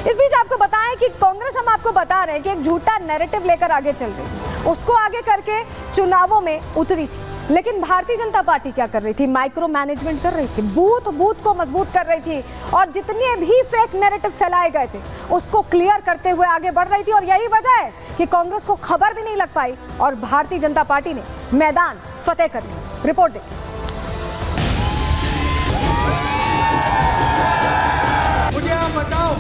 इस बीच आपको बताएं कि कांग्रेस, हम आपको बता रहे हैं कि एक झूठा नैरेटिव लेकर आगे चल रही थी, उसको आगे करके चुनावों में उतरी थी। लेकिन भारतीय जनता पार्टी क्या कर रही थी? माइक्रो मैनेजमेंट कर रही थी, बूथ को मजबूत कर रही थी और जितने भी फेक नैरेटिव फैलाए गए थे उसको क्लियर करते हुए आगे बढ़ रही थी। और यही वजह है कि कांग्रेस को खबर भी नहीं लग पाई और भारतीय जनता पार्टी ने मैदान फतेह कर लिया। रिपोर्ट देखिए। मुझे आप बताओ,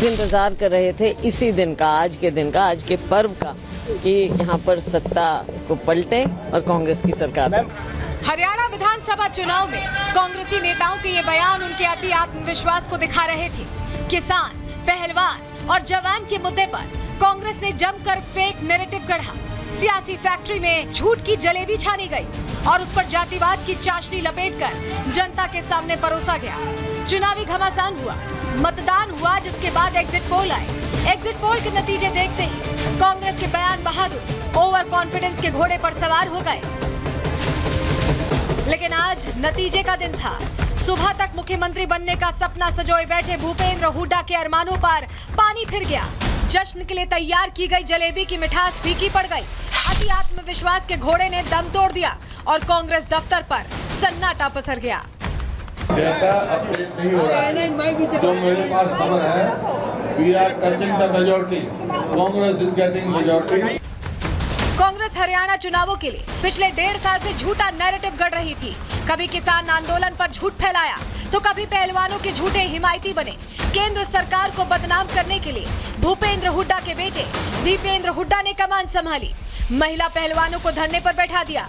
इंतजार कर रहे थे इसी दिन का, आज के दिन का, आज के पर्व का, कि यहाँ पर सत्ता को पलटे और कांग्रेस की सरकार। हरियाणा विधानसभा चुनाव में कांग्रेसी नेताओं के ये बयान उनके अति आत्मविश्वास को दिखा रहे थे। किसान, पहलवान और जवान के मुद्दे पर कांग्रेस ने जमकर फेक नैरेटिव गढ़ा। सियासी फैक्ट्री में झूठ की जलेबी छानी गई और उस पर जातिवाद की चाशनी लपेटकर जनता के सामने परोसा गया। चुनावी घमासान हुआ, मतदान हुआ, जिसके बाद एग्जिट पोल आए। एग्जिट पोल के नतीजे देखते ही कांग्रेस के बयान बहादुर ओवर कॉन्फिडेंस के घोड़े पर सवार हो गए। लेकिन आज नतीजे का दिन था। सुबह तक मुख्यमंत्री बनने का सपना सजोए बैठे भूपेंद्र हुड्डा के अरमानों पर पानी फिर गया। जश्न के लिए तैयार की गई जलेबी की मिठास फीकी पड़ गई। अति आत्मविश्वास के घोड़े ने दम तोड़ दिया और कांग्रेस दफ्तर पर सन्नाटा पसर गया। डेटा अपडेट नहीं हो रहा है। जो मेरे पास खबर है, we are touching the majority. Congress is getting majority. Congress Haryana चुनावों के लिए पिछले 1.5 साल से झूठा नैरेटिव गढ़ रही थी। कभी किसान आंदोलन पर झूठ फैलाया तो कभी पहलवानों के झूठे हिमायती बने। केंद्र सरकार को बदनाम करने के लिए भूपेंद्र हुड्डा के बेटे दीपेंद्र हुड्डा ने कमान संभाली। महिला पहलवानों को धरने पर बैठा दिया।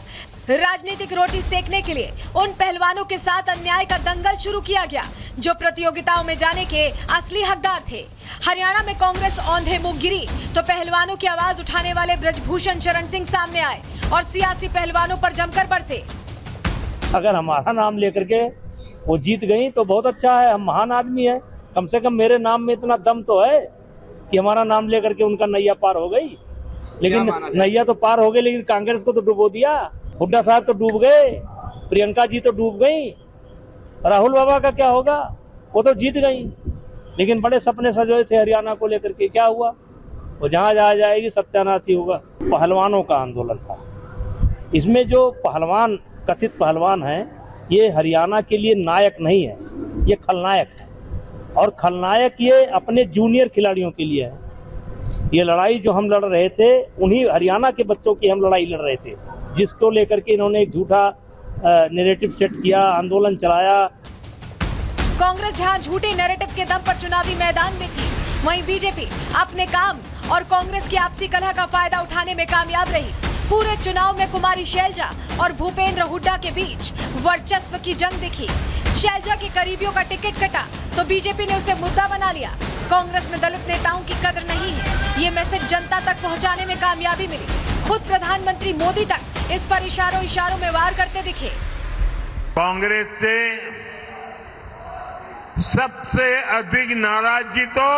राजनीतिक रोटी सेकने के लिए उन पहलवानों के साथ अन्याय का दंगल शुरू किया गया जो प्रतियोगिताओं में जाने के असली हकदार थे। हरियाणा में कांग्रेस औंधे मुंह गिरी तो पहलवानों की आवाज उठाने वाले ब्रजभूषण शरण सिंह सामने आए और सियासी पहलवानों पर जमकर बरसे। अगर हमारा नाम लेकर के वो जीत गई तो बहुत अच्छा है, हम महान आदमी है। कम से कम मेरे नाम में इतना दम तो है कि हमारा नाम लेकर के उनका नैया पार हो गई। लेकिन नैया तो पार हो गई, लेकिन कांग्रेस को तो डुबो दिया। हुड्डा साहब तो डूब गए, प्रियंका जी तो डूब गई, राहुल बाबा का क्या होगा? वो तो जीत गई। लेकिन बड़े सपने सजोए थे हरियाणा को लेकर के, क्या हुआ? वो जहाँ जहाँ जाएगी सत्यानाश ही होगा। पहलवानों का आंदोलन था। इसमें जो पहलवान, कथित पहलवान हैं, ये हरियाणा के लिए नायक नहीं है, ये खलनायक है। और खलनायक ये अपने जूनियर खिलाड़ियों के लिए है। ये लड़ाई जो हम लड़ रहे थे, उन्हीं हरियाणा के बच्चों की हम लड़ाई लड़ रहे थे, जिसको लेकर के इन्होंने एक झूठा नैरेटिव सेट किया, आंदोलन चलाया। कांग्रेस जहां झूठे नैरेटिव के दम पर चुनावी मैदान में थी, वहीं बीजेपी अपने काम और कांग्रेस की आपसी कलह का फायदा उठाने में कामयाब रही। पूरे चुनाव में कुमारी शैलजा और भूपेंद्र हुड्डा के बीच वर्चस्व की जंग दिखी। शैलजा के करीबियों का टिकट कटा तो बीजेपी ने उसे मुद्दा बना लिया। कांग्रेस में दलित नेताओं की कदर नहीं है, ये मैसेज जनता तक पहुंचाने में कामयाबी मिली। खुद प्रधानमंत्री मोदी तक इस पर इशारों में वार करते दिखे। कांग्रेस से सबसे अधिक नाराजगी तो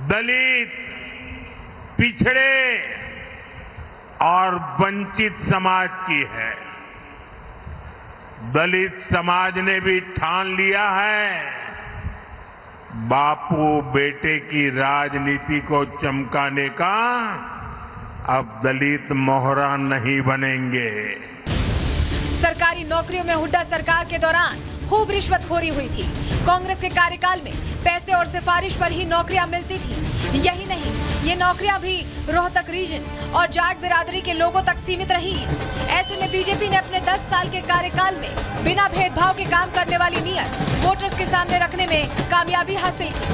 दलित, पिछड़े और वंचित समाज की है। दलित समाज ने भी ठान लिया है, बापू बेटे की राजनीति को चमकाने का अब दलित मोहरा नहीं बनेंगे। सरकारी नौकरियों में हुड्डा सरकार के दौरान खूब रिश्वतखोरी हुई थी। कांग्रेस के कार्यकाल में पैसे और सिफारिश पर ही नौकरियां मिलती थी। यही नहीं, ये नौकरियां भी रोहतक रीजन और जाट बिरादरी के लोगों तक सीमित रही हैं। ऐसे में बीजेपी ने अपने 10 साल के कार्यकाल में बिना भेदभाव के काम करने वाली नीयत वोटर्स के सामने रखने में कामयाबी हासिल की।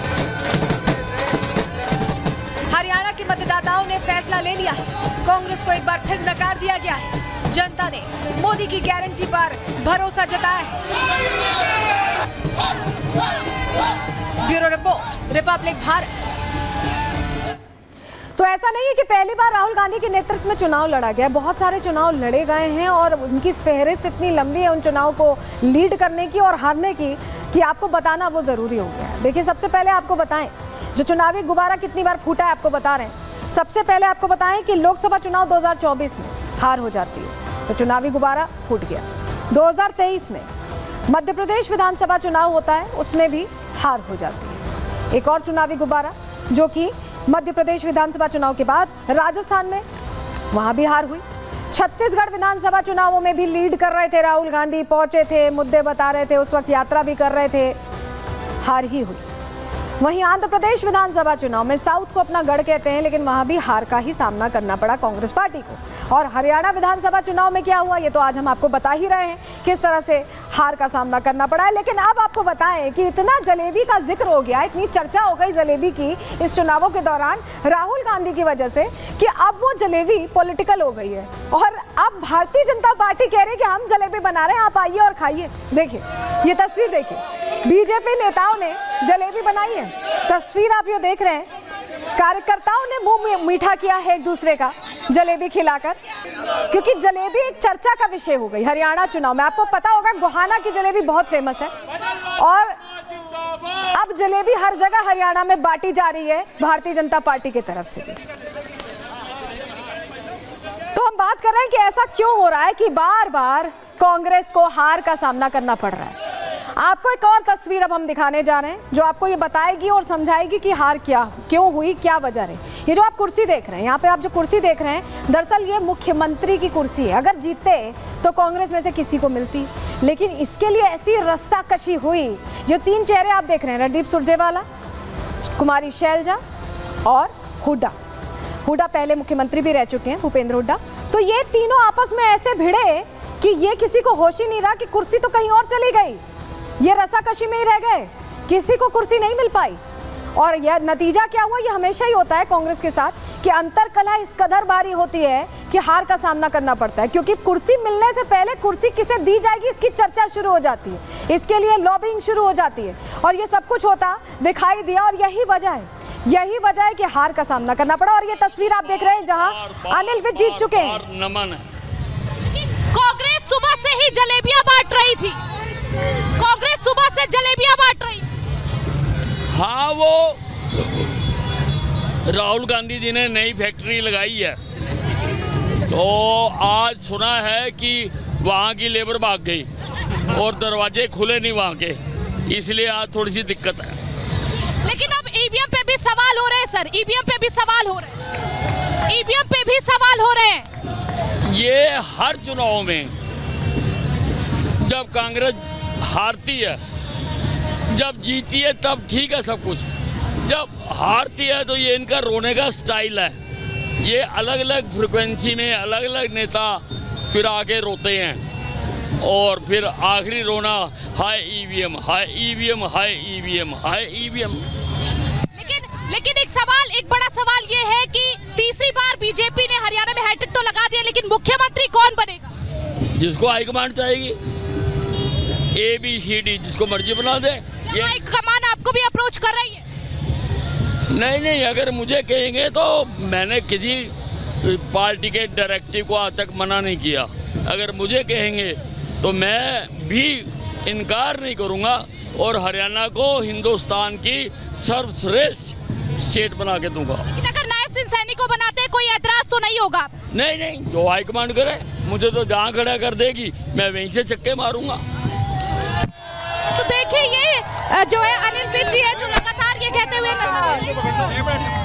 हरियाणा के मतदाताओं ने फैसला ले लिया है, कांग्रेस को एक बार फिर नकार दिया गया है। जनता ने मोदी की गारंटी पर भरोसा जताया है। Bureau report, Republic Bharat. तो ऐसा नहीं है कि पहली बार राहुल गांधी के नेतृत्व में चुनाव लड़ा गया, बहुत सारे चुनाव लड़े गए हैं और उनकी फहरिस्त इतनी लंबी है उन चुनाव को लीड करने की और हारने की कि आपको बताना वो जरूरी हो गया है। देखिए, सबसे पहले आपको बताएं जो चुनावी गुब्बारा कितनी बार फूटा है, आपको बता रहे हैं। सबसे पहले आपको बताएं कि लोकसभा चुनाव 2024 में हार हो जाती है तो चुनावी गुब्बारा फूट गया। 2023 में मध्य प्रदेश विधानसभा चुनाव होता है, उसमें भी हार हो जाती है। एक और चुनावी गुब्बारा जो कि मध्य प्रदेश विधानसभा चुनाव के बाद राजस्थान में, वहां भी हार हुई। छत्तीसगढ़ विधानसभा चुनावों में भी लीड कर रहे थे राहुल गांधी, पहुंचे थे, मुद्दे बता रहे थे, उस वक्त यात्रा भी कर रहे थे, हार ही हुई। वहीं आंध्र प्रदेश विधानसभा चुनाव में साउथ को अपना गढ़ कहते हैं, लेकिन वहां भी हार का ही सामना करना पड़ा कांग्रेस पार्टी को। और हरियाणा विधानसभा चुनाव में क्या हुआ, ये तो आज हम आपको बता ही रहे हैं किस तरह से हार का सामना करना पड़ा है। लेकिन अब आपको बताएं कि इतना जलेबी का जिक्र हो गया, इतनी चर्चा हो गई जलेबी की इस चुनावों के दौरान राहुल गांधी की वजह से, कि अब वो जलेबी पॉलिटिकल हो गई है। और अब भारतीय जनता पार्टी कह रही है कि हम जलेबी बना रहे हैं, आप आइए और खाइए। देखिए ये तस्वीर, देखिए बीजेपी नेताओं ने जलेबी बनाई है। तस्वीर आप ये देख रहे हैं, कार्यकर्ताओं ने मुंह मीठा किया है एक दूसरे का जलेबी खिलाकर, क्योंकि जलेबी एक चर्चा का विषय हो गई हरियाणा चुनाव में। आपको पता होगा गोहाना की जलेबी बहुत फेमस है और अब जलेबी हर जगह हरियाणा में बांटी जा रही है भारतीय जनता पार्टी की तरफ से भी। तो हम बात कर रहे हैं कि ऐसा क्यों हो रहा है कि बार बार कांग्रेस को हार का सामना करना पड़ रहा है। आपको एक और तस्वीर अब हम दिखाने जा रहे हैं जो आपको ये बताएगी और समझाएगी कि हार क्यों हुई, क्या वजह रही। ये जो आप कुर्सी देख रहे हैं, यहाँ पे आप जो कुर्सी देख रहे हैं, दरअसल ये मुख्यमंत्री की कुर्सी है। अगर जीते तो कांग्रेस में से किसी को मिलती, लेकिन इसके लिए ऐसी रस्साकशी हुई। जो 3 चेहरे आप देख रहे हैं, रणदीप सुरजेवाला, कुमारी शैलजा और हुड्डा। हुड्डा पहले मुख्यमंत्री भी रह चुके हैं, भूपेंद्र हुड्डा। तो ये तीनों आपस में ऐसे भिड़े कि ये किसी को होश ही नहीं रहा कि कुर्सी तो कहीं और चली गई, ये रस्साकशी में ही रह गए, किसी को कुर्सी नहीं मिल पाई। और यह नतीजा क्या हुआ, ये हमेशा ही होता है कांग्रेस के साथ कि अंतर कलह इस कदर भारी होती है कि हार का सामना करना पड़ता है, क्योंकि कुर्सी मिलने से पहले कुर्सी किसे दी जाएगी इसकी चर्चा शुरू हो जाती है, इसके लिए लॉबिंग शुरू हो जाती है। और ये सब कुछ होता दिखाई दिया और यही वजह है कि हार का सामना करना पड़ा। और ये तस्वीर आप देख रहे हैं जहां अनिल विज जीत चुके हैं। कांग्रेस सुबह से ही जलेबियां बांट रही थी, कांग्रेस सुबह से जलेबियां बांट रही। हाँ, वो राहुल गांधी जी ने नई फैक्ट्री लगाई है, तो आज सुना है कि वहाँ की लेबर भाग गई और दरवाजे खुले नहीं वहाँ के, इसलिए आज थोड़ी सी दिक्कत है। लेकिन अब ईवीएम पे भी सवाल हो रहे हैं सर, ईवीएम पे भी सवाल हो रहे हैं, ईवीएम पे भी सवाल हो रहे हैं। ये हर चुनाव में जब कांग्रेस हारती है, जब जीती है तब ठीक है सब कुछ, जब हारती है तो ये इनका रोने का स्टाइल है। ये अलग अलग फ्रिक्वेंसी में अलग अलग नेता फिर आके रोते हैं और फिर आखिरी रोना हाय ईवीएम, हाय ईवीएम, हाय ईवीएम, हाय ईवीएम। लेकिन एक बड़ा सवाल ये है कि तीसरी बार बीजेपी ने हरियाणा में हैट्रिक तो लगा दिया, लेकिन मुख्यमंत्री कौन बनेगा? जिसको हाईकमान चाहेगी, ABCD जिसको मर्जी बना दे। ये हाईकमान आपको भी अप्रोच कर रही है? नहीं, अगर मुझे कहेंगे तो मैंने किसी पार्टी के डायरेक्टिव को आज तक मना नहीं किया। अगर मुझे कहेंगे तो मैं भी इनकार नहीं करूंगा और हरियाणा को हिंदुस्तान की सर्वश्रेष्ठ स्टेट बना के दूंगा। लेकिन अगर नायब सिंह सैनी को बनाते हैं कोई एतराज तो नहीं होगा? नहीं, जो हाईकमांड करे, मुझे तो जहाँ खड़ा कर देगी मैं वहीं से चक्के मारूंगा। तो देखिए ये जो है अनिल विज जी है जो लगातार ये कहते हुए नजर आ रहे हैं।